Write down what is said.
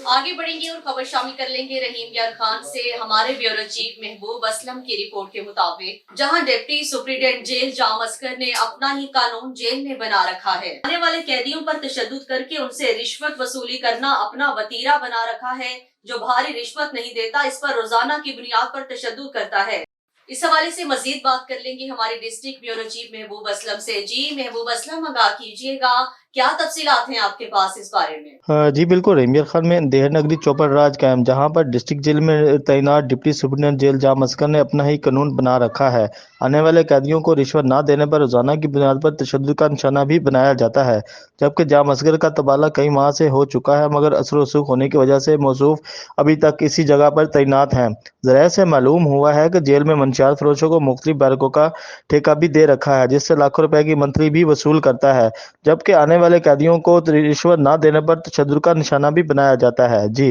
आगे बढ़ेंगे और खबर शामिल कर लेंगे रहीम यार खान से। हमारे ब्यूरो चीफ महबूब असलम की रिपोर्ट के मुताबिक जहां डिप्टी सुप्रीडेंट जेल जाम अस्कर ने अपना ही कानून जेल में बना रखा है, आने वाले कैदियों पर तशद्दुद करके उनसे रिश्वत वसूली करना अपना वतीरा बना रखा है। जो भारी रिश्वत नहीं देता इस पर रोजाना की बुनियाद पर तशद्दुद करता है। इस हवाले से मजीद बात कर लेंगे हमारे डिस्ट्रिक्ट ब्यूरो चीफ महबूब असलम से। जी महबूब असलम, आगाह कीजिएगा, क्या तफसीलात हैं आपके पास इस बारे में? जी बिल्कुल। रहीम यार खान में देहर नगरी चौपर राज कायम, जहां पर डिस्ट्रिक्ट जेल में तैनात डिप्टी सुप्रीडेंट जेल जाम अस्कर ने अपना ही कानून बना रखा है। आने वाले कैदियों को रिश्वत ना देने पर रोजाना की बुनियाद पर तशद्दुद का निशाना भी बनाया जाता है। जबकि जाम अस्कर का तबादला कई माह से हो चुका है, मगर असर रसूख होने की वजह से मौसूफ अभी तक इसी जगह पर तैनात हैं। ज़राए से मालूम हुआ है कि जेल में मंशियात फरोशों को मुख्तलिफ बैरकों का ठेका भी दे रखा है, जिससे लाखों रुपए की मंथली भी वसूल करता है। जबकि आने वाले कैदियों को रिश्वत ना देने पर तशद्दुद का निशाना भी बनाया जाता है। जी।